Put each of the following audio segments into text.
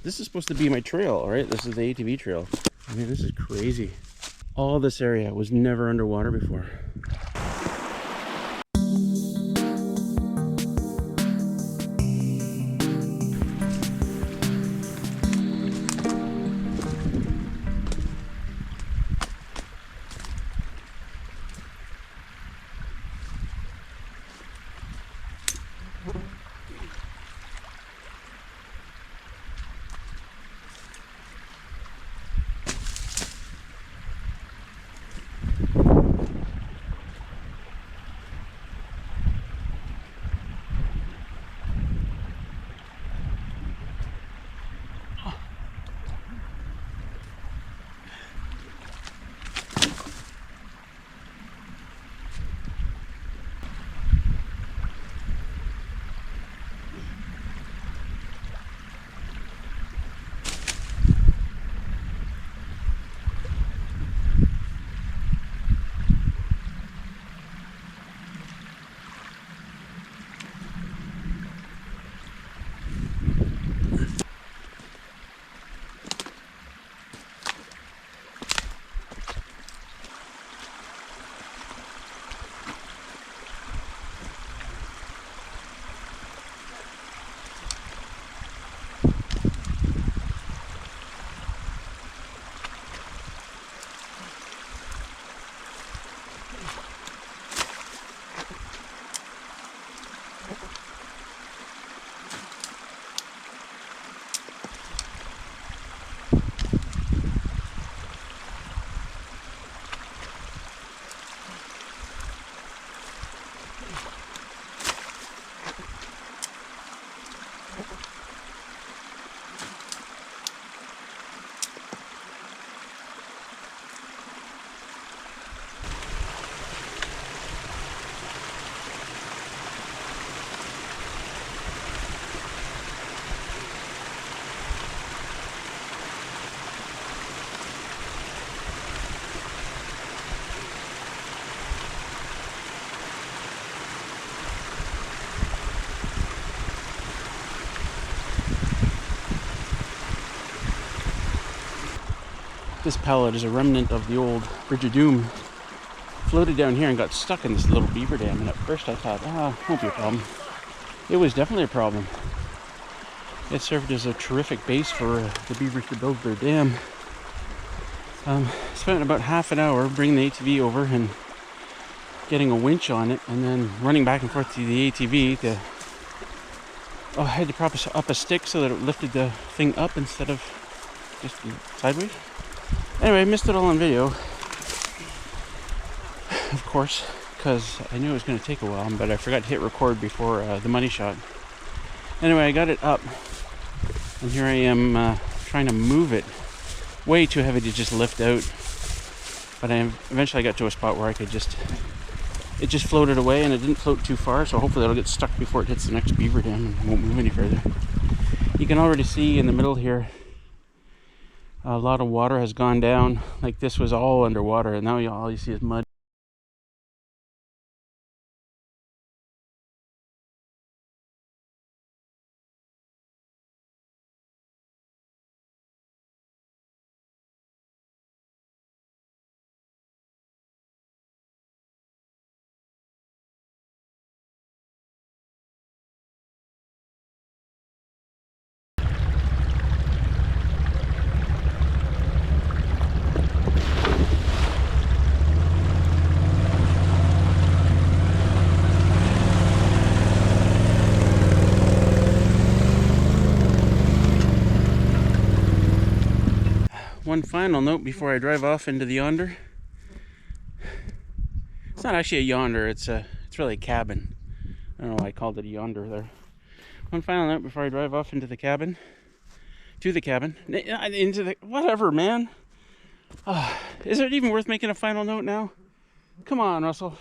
This is supposed to be my trail, right? This is the ATV trail. I mean, this is crazy. All this area was never underwater before. This pallet is a remnant of the old Bridge of Doom. Floated down here and got stuck in this little beaver dam, and at first I thought, won't be a problem. It was definitely a problem. It served as a terrific base for the beavers to build their dam. Spent about half an hour bringing the ATV over and getting a winch on it, and then running back and forth to the ATV to... I had to prop up a stick so that it lifted the thing up instead of just sideways. Anyway, I missed it all on video, of course, because I knew it was going to take a while, but I forgot to hit record before the money shot. Anyway, I got it up, and here I am trying to move it. Way too heavy to just lift out, but eventually I got to a spot where I could just... It just floated away, and it didn't float too far, so hopefully it'll get stuck before it hits the next beaver dam and won't move any further. You can already see in the middle here, a lot of water has gone down. Like, this was all underwater, and now all you see is mud. One final note before I drive off into the yonder. It's not actually a yonder, it's really a cabin. I don't know why I called it a yonder there. One final note before I drive off into the cabin. To the cabin. Into the... Whatever, man. Is it even worth making a final note now? Come on, Russell.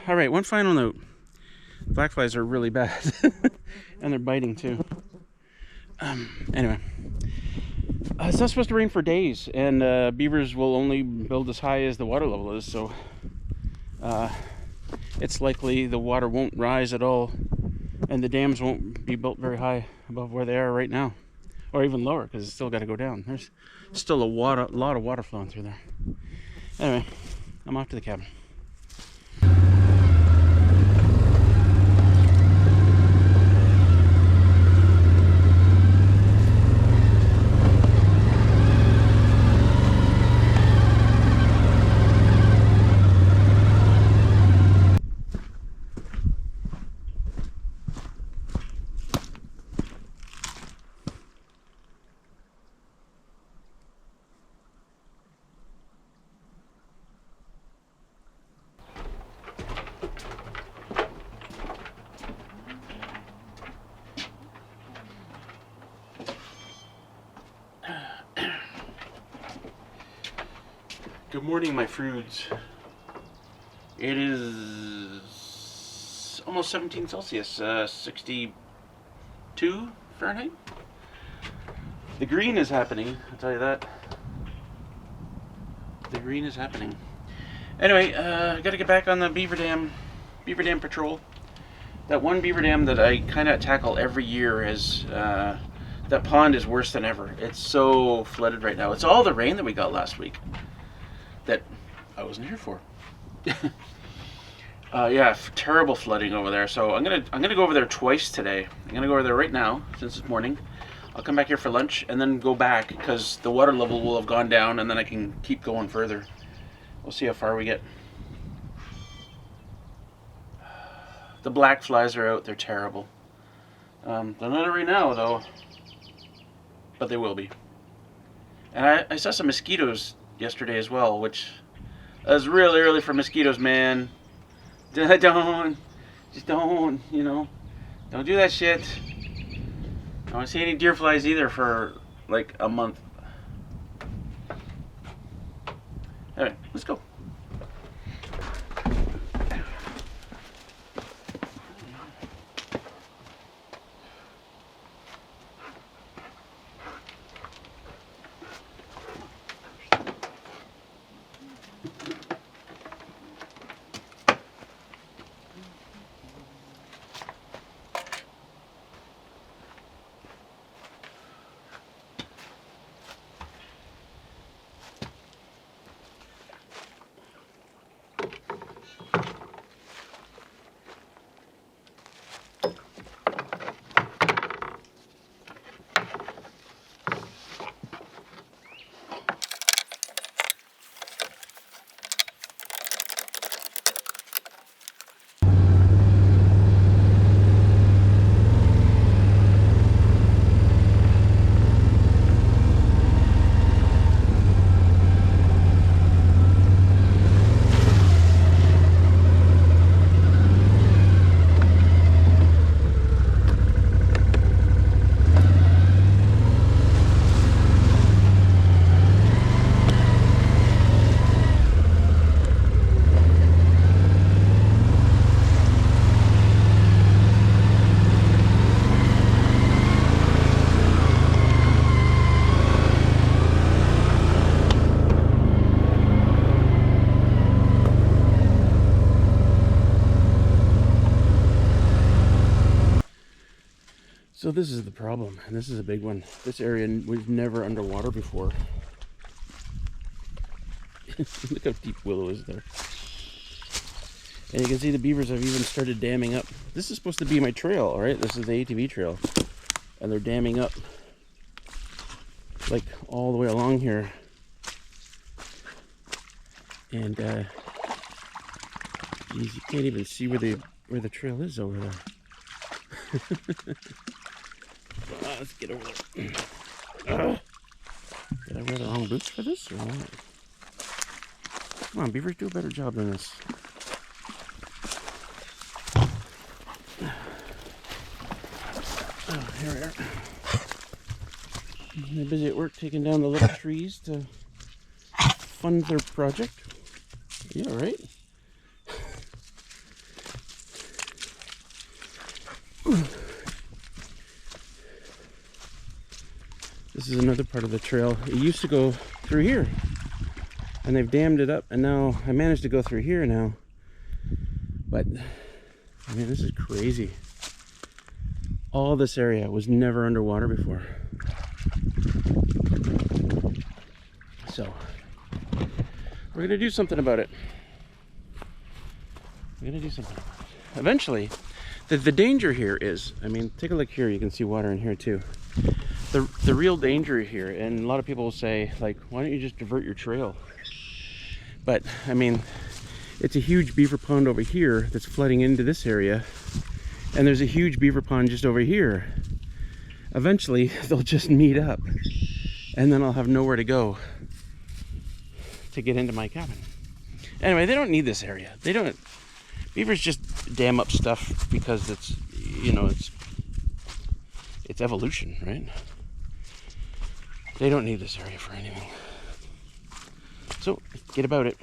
Alright, one final note. Black flies are really bad. And they're biting too. Anyway. It's not supposed to rain for days, and beavers will only build as high as the water level is, so it's likely the water won't rise at all, and the dams won't be built very high above where they are right now, or even lower, because it's still got to go down. There's still a lot of water flowing through there. Anyway, I'm off to the cabin. Good morning, my fruits. It is almost 17 Celsius, 62 Fahrenheit. The green is happening, I'll tell you that. The green is happening. Anyway, I gotta get back on the Beaver Dam patrol. That one beaver dam that I kind of tackle every year is, that pond is worse than ever. It's so flooded right now. It's all the rain that we got last week that I wasn't here for. Yeah, terrible flooding over there. So I'm gonna go over there twice today. I'm gonna go over there right now since it's morning. I'll come back here for lunch and then go back because the water level will have gone down, and then I can keep going further. We'll see how far we get. The black flies are out. They're terrible. They're not right now though, but they will be. And I saw some mosquitoes yesterday as well, which is really early for mosquitoes, man. Don't do that shit. I don't want to see any deer flies either for like a month. Alright, let's go. So this is the problem, and this is a big one. This area was never underwater before. Look how deep Willow is there. And you can see the beavers have even started damming up. This is supposed to be my trail, all right? This is the ATV trail. And they're damming up like all the way along here. And geez, you can't even see where the trail is over there. Let's get over there. Did I wear the wrong boots for this or what? Come on, beavers, do a better job than this. Oh, here we are. They're busy at work taking down the little trees to fund their project. You all right? This is another part of the trail. It used to go through here, and they've dammed it up, and now I managed to go through here now. But I mean, this is crazy. All this area was never underwater before. So we're gonna do something about it. We're gonna do something about it. Eventually, the danger here is, I mean, take a look here, you can see water in here too. The real danger here, and a lot of people will say, like, why don't you just divert your trail? But, I mean, it's a huge beaver pond over here that's flooding into this area, and there's a huge beaver pond just over here. Eventually, they'll just meet up, and then I'll have nowhere to go to get into my cabin. Anyway, they don't need this area. They don't. Beavers just dam up stuff because it's, you know, it's evolution, right? They don't need this area for anything. So, get about it.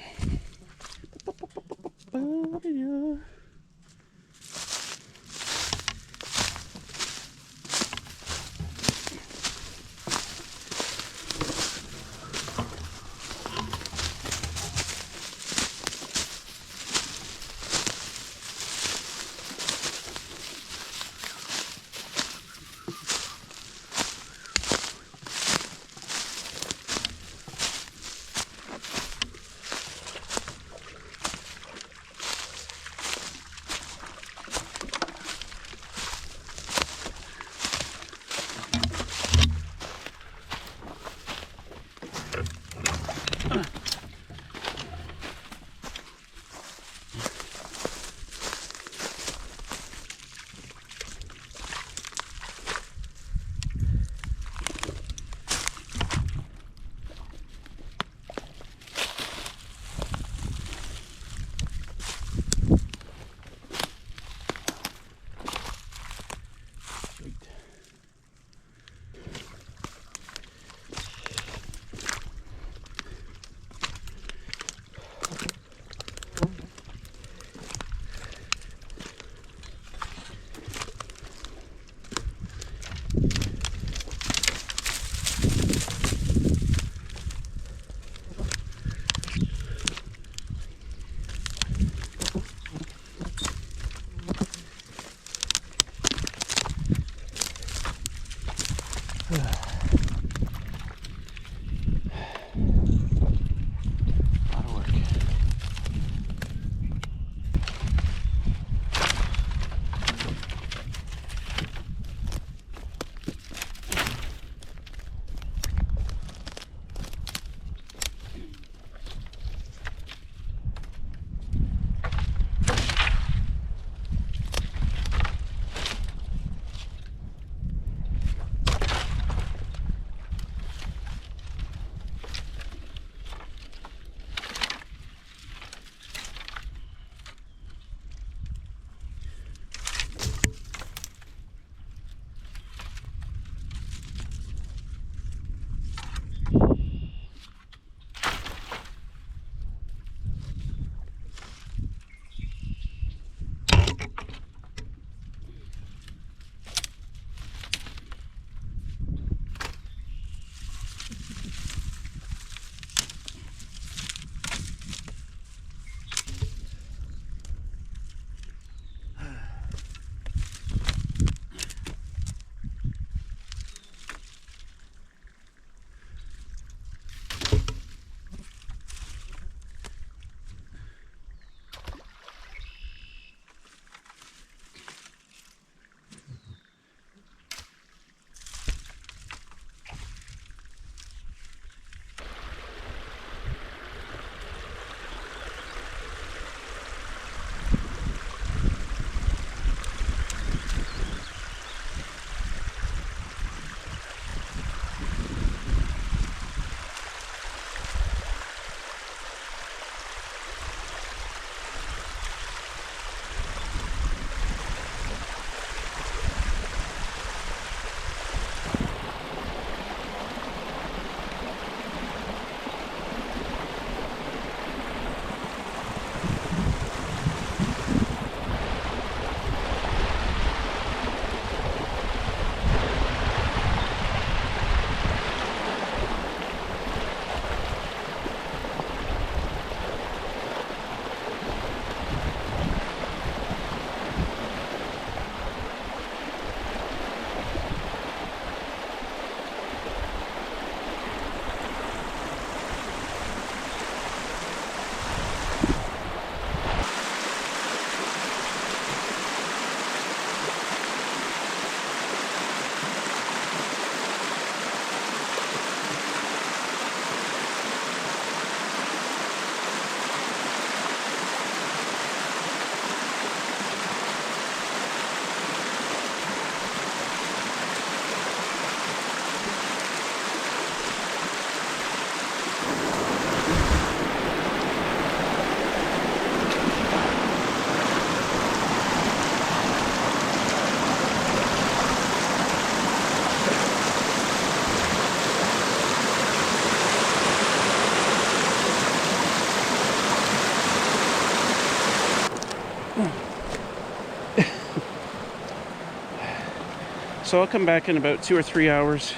So I'll come back in about 2 or 3 hours.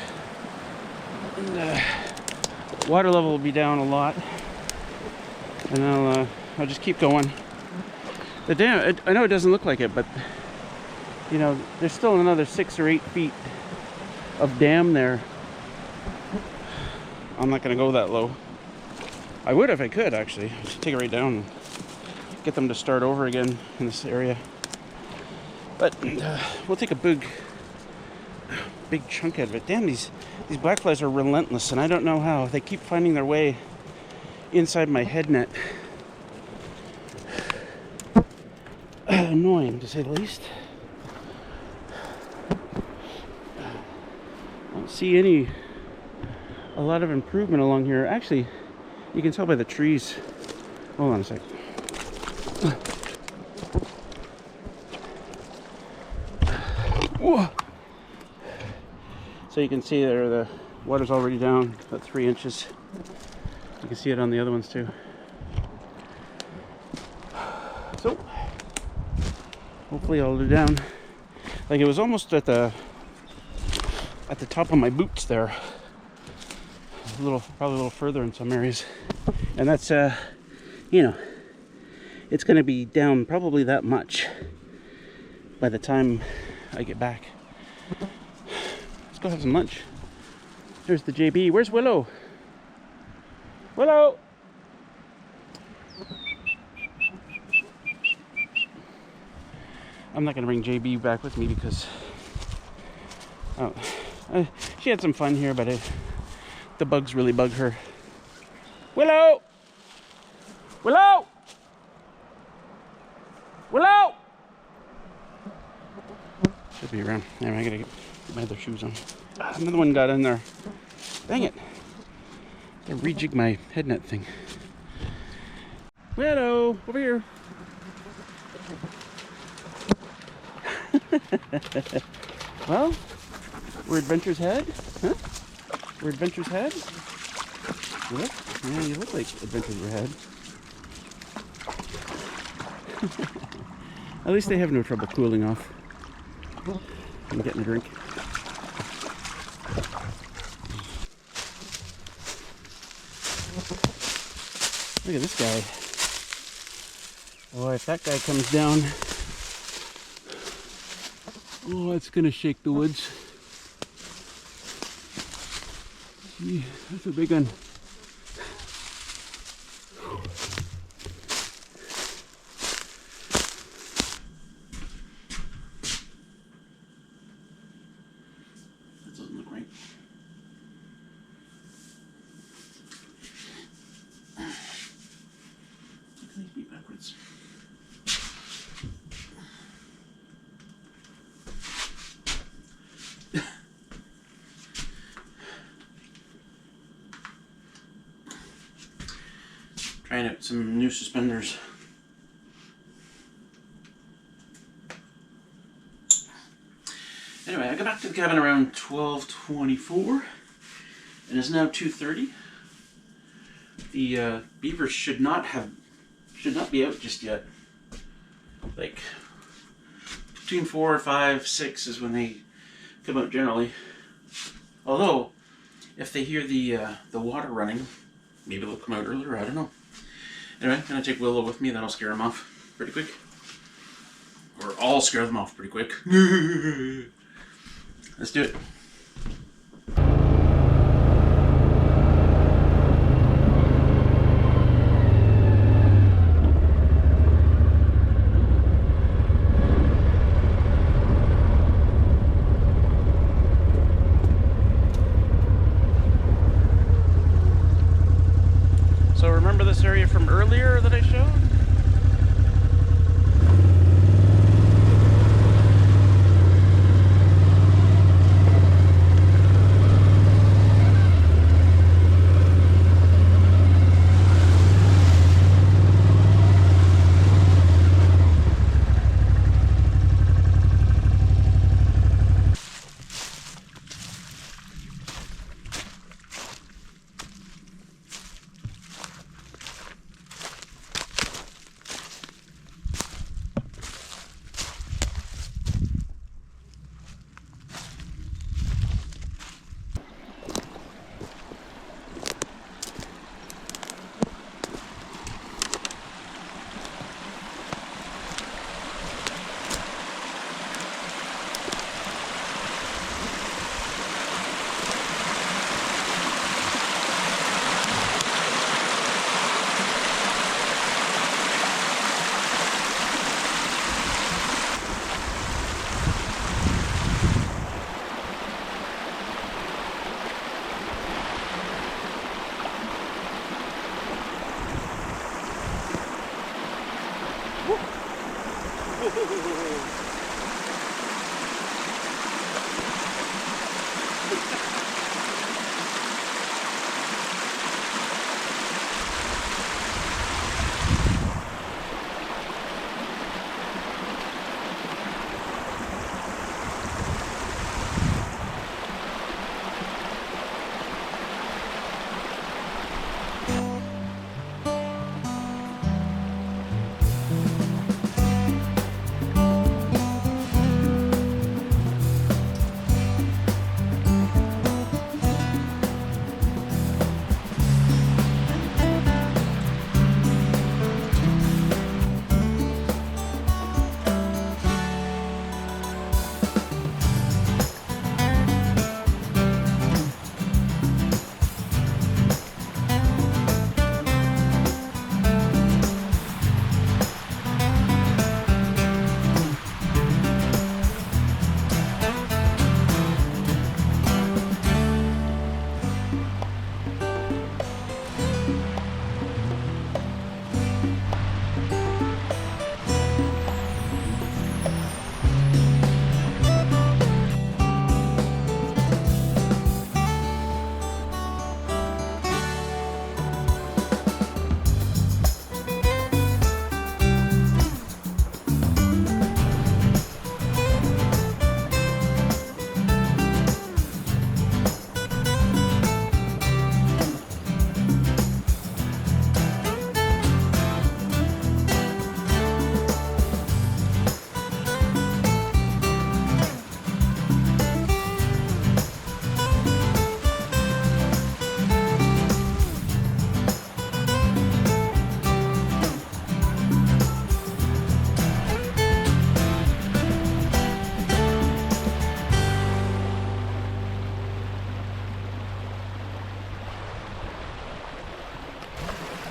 And, water level will be down a lot. And I'll just keep going. The dam, I know it doesn't look like it, but you know, there's still another 6 or 8 feet of dam there. I'm not gonna go that low. I would if I could, actually. Just take it right down and get them to start over again in this area. But we'll take a big chunk out of it. Damn, these black flies are relentless, and I don't know how. They keep finding their way inside my head net. Annoying, to say the least. I don't see a lot of improvement along here. Actually, you can tell by the trees. Hold on a sec. Whoa. So you can see there the water's already down about 3 inches. You can see it on the other ones too. So hopefully I'll do down. Like it was almost at the top of my boots there. Probably a little further in some areas. And that's you know, it's gonna be down probably that much by the time I get back. Let's go have some lunch. There's the JB. Where's Willow? Willow! I'm not gonna bring JB back with me because she had some fun here, but the bugs really bug her. Willow! Willow! Willow! Should be around. Anyway, I gotta get my other shoes on. Another one got in there. Dang it. Gotta rejig my head net thing. Willow! Over here. Well, where adventures head? Huh? Where adventures head? You look like adventures were had. At least they have no trouble cooling off. I'm getting a drink. Look at this guy. Boy, if that guy comes down, oh, it's gonna shake the woods. Gee, that's a big one. That doesn't look right. Look at these backwards. Trying out some new suspenders. Anyway, I got back to the cabin around 12:24, and it's now 2:30. The beavers should not be out just yet. Like between 4, 5, 6 is when they come out generally. Although, if they hear the water running, maybe they'll come out earlier. I don't know. Anyway, I'm gonna take Willow with me. That'll scare them off pretty quick, or I'll scare them off pretty quick. Let's do it. So remember this area from earlier that I showed?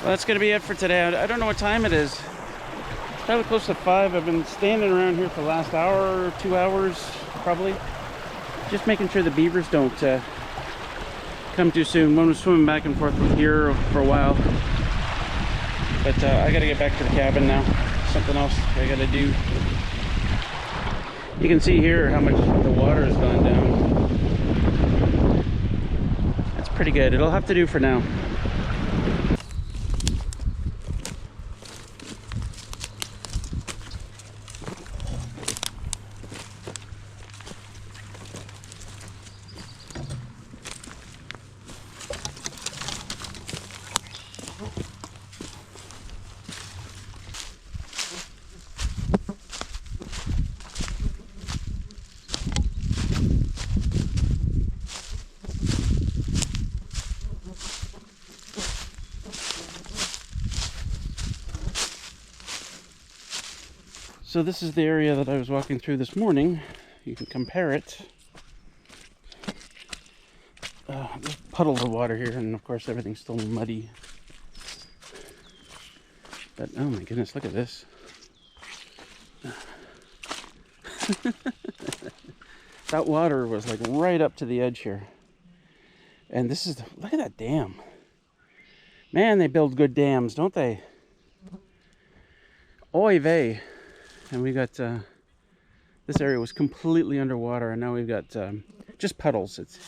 Well, that's going to be it for today. I don't know what time it is. It's probably close to 5. I've been standing around here for the last hour or 2 hours, probably. Just making sure the beavers don't come too soon. One was swimming back and forth here for a while. But I got to get back to the cabin now. Something else I got to do. You can see here how much the water has gone down. That's pretty good. It'll have to do for now. So this is the area that I was walking through this morning. You can compare it. There's puddles of water here, and of course everything's still muddy. But oh my goodness, look at this. That water was like right up to the edge here. And this is, look at that dam. Man, they build good dams, don't they? Oy vey. And we got, this area was completely underwater, and now we've got just puddles. It's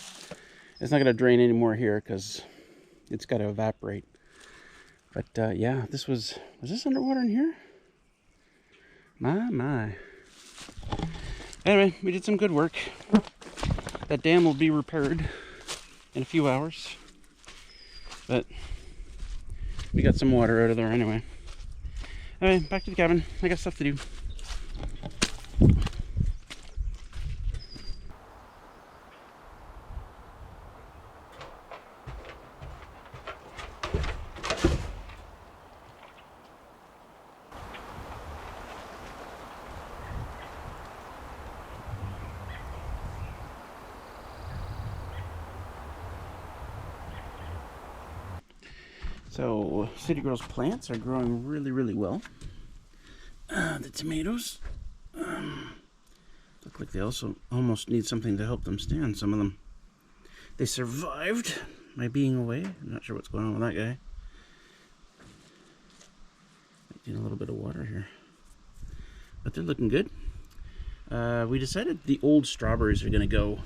not going to drain anymore here because it's got to evaporate. But yeah, was this underwater in here? My. Anyway, we did some good work. That dam will be repaired in a few hours. But we got some water out of there anyway. Anyway, back to the cabin. I got stuff to do. So, City Girl's plants are growing really, really well. The tomatoes look like they also almost need something to help them stand. Some of them, they survived my being away. I'm not sure what's going on with that guy. Might need a little bit of water here. but they're looking good. We decided the old strawberries are going to go.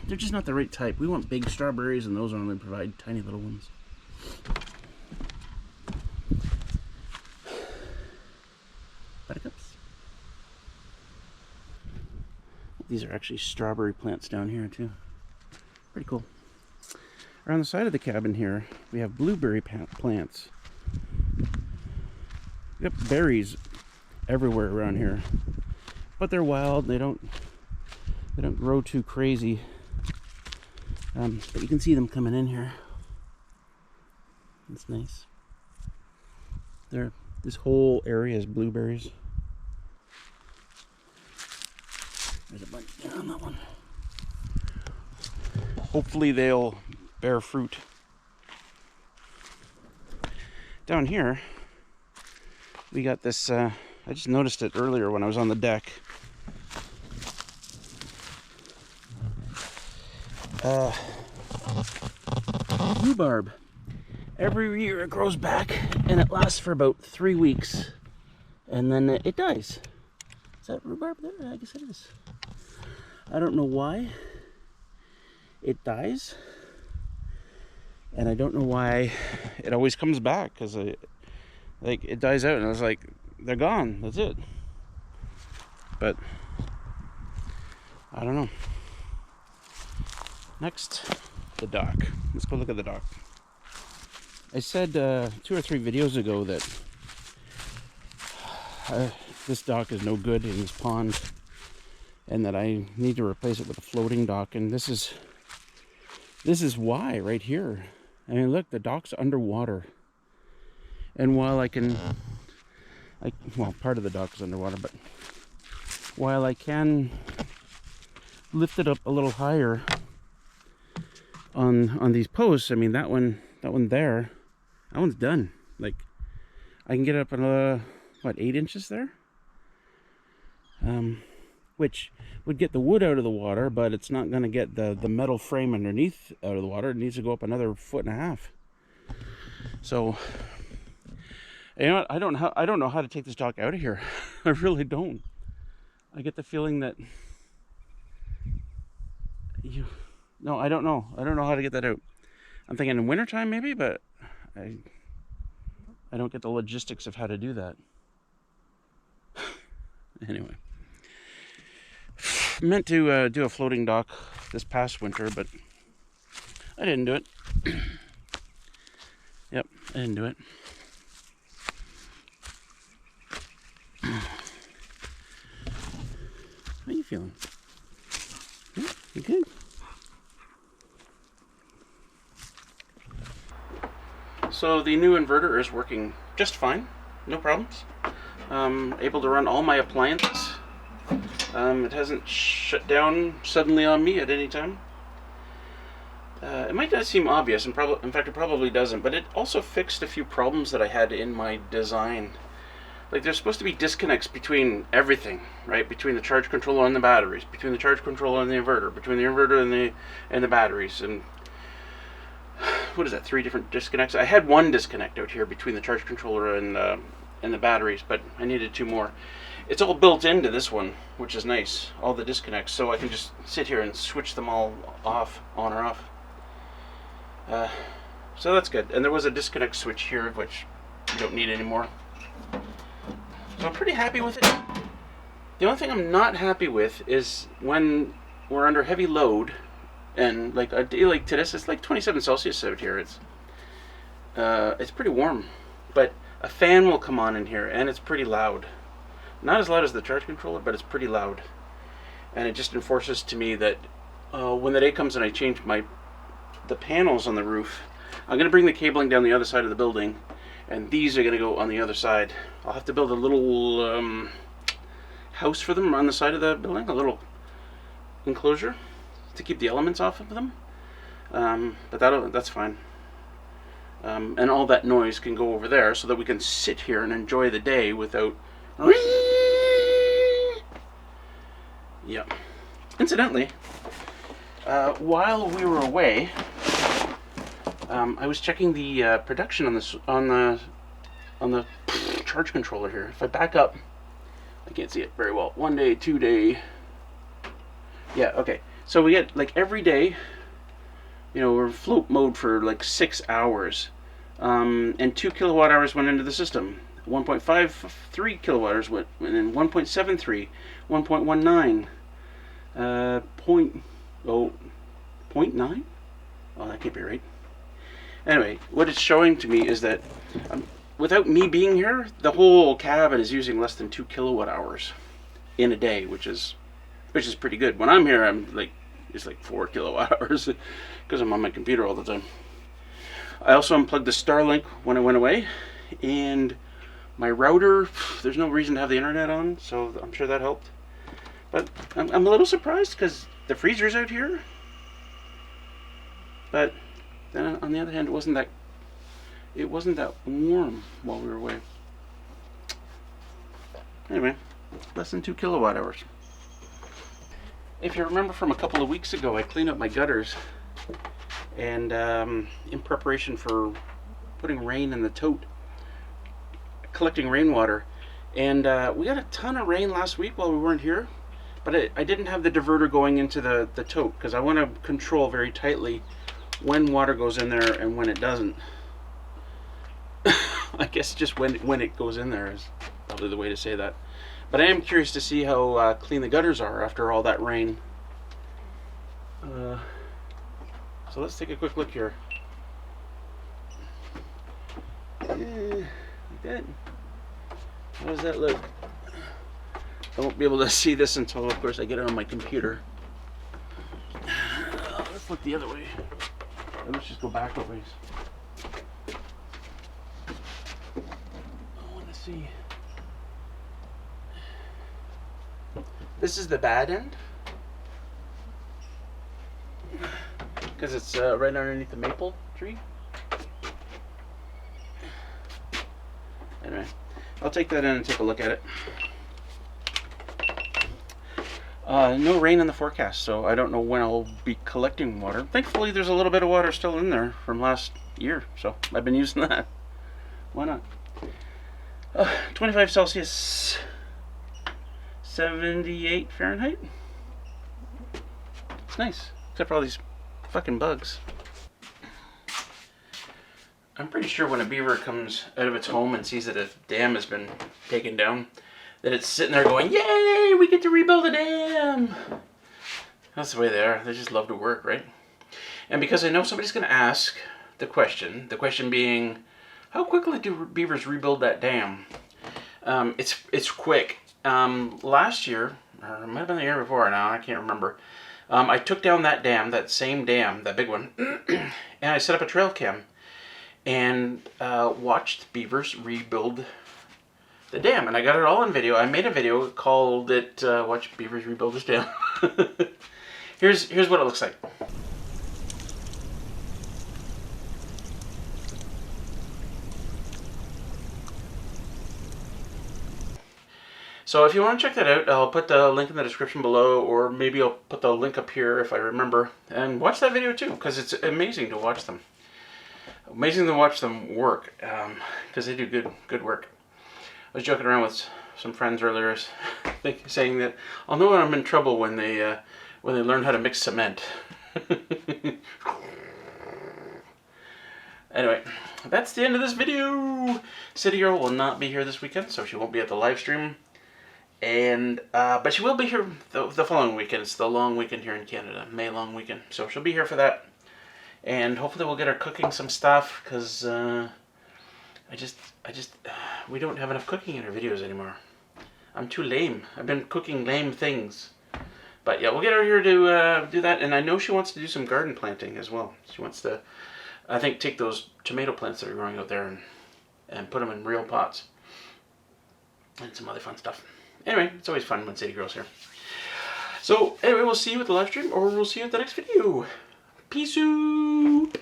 They're just not the right type. We want big strawberries, and those only provide tiny little ones. Buttercups. These are actually strawberry plants down here too. Pretty cool. Around the side of the cabin here, we have blueberry plants. We got berries everywhere around here, but they're wild. They don't grow too crazy. But you can see them coming in here. It's nice. This whole area is blueberries. There's a bunch on that one. Hopefully they'll bear fruit. Down here, we got this, I just noticed it earlier when I was on the deck. Rhubarb. Every year it grows back and it lasts for about 3 weeks and then it dies. Is that rhubarb there? I guess it is. I don't know why it dies, and I don't know why it always comes back, because it dies out and I was like, they're gone, that's it. But I don't know. Next, the dock. Let's go look at the dock. I said 2 or 3 videos ago that this dock is no good in this pond and that I need to replace it with a floating dock, and this is why right here. I mean, look, the dock's underwater, and while well, part of the dock is underwater, but while I can lift it up a little higher on these posts, I mean, that one there, that one's done. Like, I can get it up another, what, 8 inches there? Which would get the wood out of the water, but it's not going to get the metal frame underneath out of the water. It needs to go up another 1.5 feet. So, you know what? I don't know how to take this dock out of here. I really don't. I get the feeling that no, I don't know. I don't know how to get that out. I'm thinking in wintertime maybe, but I don't get the logistics of how to do that. Anyway. Meant to do a floating dock this past winter, but I didn't do it. Yep, I didn't do it. How are you feeling? Yeah, you good? So the new inverter is working just fine, no problems. Able to run all my appliances. It hasn't shut down suddenly on me at any time. It might not seem obvious, and in fact it probably doesn't, but it also fixed a few problems that I had in my design. Like, there's supposed to be disconnects between everything, right? Between the charge controller and the batteries, between the charge controller and the inverter, between the inverter and the batteries, and what is that, 3 different disconnects? I had 1 disconnect out here between the charge controller and the batteries, but I needed 2 more. It's all built into this one, which is nice, all the disconnects, so I can just sit here and switch them all off, on or off. So that's good. And there was a disconnect switch here, which you don't need anymore. So I'm pretty happy with it. The only thing I'm not happy with is when we're under heavy load, and like a day like this, it's like 27 Celsius out here. It's pretty warm, but a fan will come on in here, and it's pretty loud. Not as loud as the charge controller, but it's pretty loud. And it just enforces to me that when the day comes and I change the panels on the roof, I'm going to bring the cabling down the other side of the building, and these are going to go on the other side. I'll have to build a little house for them on the side of the building, a little enclosure to keep the elements off of them. But that's fine. And all that noise can go over there so that we can sit here and enjoy the day without... Yeah. Incidentally, while we were away, I was checking the production on the charge controller here. If I back up I can't see it very well. 1 day, 2 day. Yeah, okay. So we get like every day, we're float mode for like 6 hours. And 2 kilowatt hours went into the system. 1.53 kilowatt hours went in, 1.73, 1.19, point, oh, 0.9? Oh, that can't be right. Anyway, what it's showing to me is that without me being here, the whole cabin is using less than 2 kilowatt hours in a day, which is pretty good. When I'm here, it's like 4 kilowatt hours because I'm on my computer all the time. I also unplugged the Starlink when it went away, and my router, there's no reason to have the internet on, so I'm sure that helped. But I'm a little surprised because the freezer's out here. But then on the other hand, it wasn't that warm while we were away. Anyway, less than 2 kilowatt hours. If you remember from a couple of weeks ago, I cleaned up my gutters, and in preparation for putting rain in the tote, collecting rainwater, and we got a ton of rain last week while we weren't here, but I didn't have the diverter going into the tote because I want to control very tightly when water goes in there and when it doesn't. I guess just when it goes in there is probably the way to say that. But I am curious to see how clean the gutters are after all that rain. So let's take a quick look here. Like that. How does that look? I won't be able to see this until, of course, I get it on my computer. Let's look the other way. Let's just go back a ways. I want to see. This is the bad end, because it's right underneath the maple tree. Anyway, I'll take that in and take a look at it. No rain in the forecast, so I don't know when I'll be collecting water. Thankfully, there's a little bit of water still in there from last year, so I've been using that. Why not? 25 Celsius, 78 Fahrenheit. It's nice, except for all these fucking bugs. I'm pretty sure when a beaver comes out of its home and sees that a dam has been taken down, that it's sitting there going, yay, we get to rebuild a dam. That's the way they are. They just love to work, right? And because I know somebody's going to ask the question being, how quickly do beavers rebuild that dam? It's quick. Last year, or it might have been the year before now, I can't remember, I took down that dam, that same dam, that big one, and I set up a trail cam and watched beavers rebuild the dam, and I got it all in video. I made a video, called it Watch Beavers Rebuild This Dam. Here's what it looks like. So if you want to check that out, I'll put the link in the description below, or maybe I'll put the link up here if I remember, and watch that video too, because it's amazing to watch them. Amazing to watch them work, because they do good work. I was joking around with some friends earlier, saying that I'll know when I'm in trouble when they learn how to mix cement. Anyway, that's the end of this video. City Girl will not be here this weekend, so she won't be at the live stream. And but she will be here the following weekend. It's the long weekend here in Canada, May long weekend. So she'll be here for that. And hopefully we'll get her cooking some stuff, because we don't have enough cooking in our videos anymore. I'm too lame. I've been cooking lame things. But yeah, we'll get her here to do that. And I know she wants to do some garden planting as well. She wants to, I think, take those tomato plants that are growing out there and put them in real pots. And some other fun stuff. Anyway, it's always fun when City Girl's here. So, anyway, we'll see you at the live stream, or we'll see you at the next video. Peace out!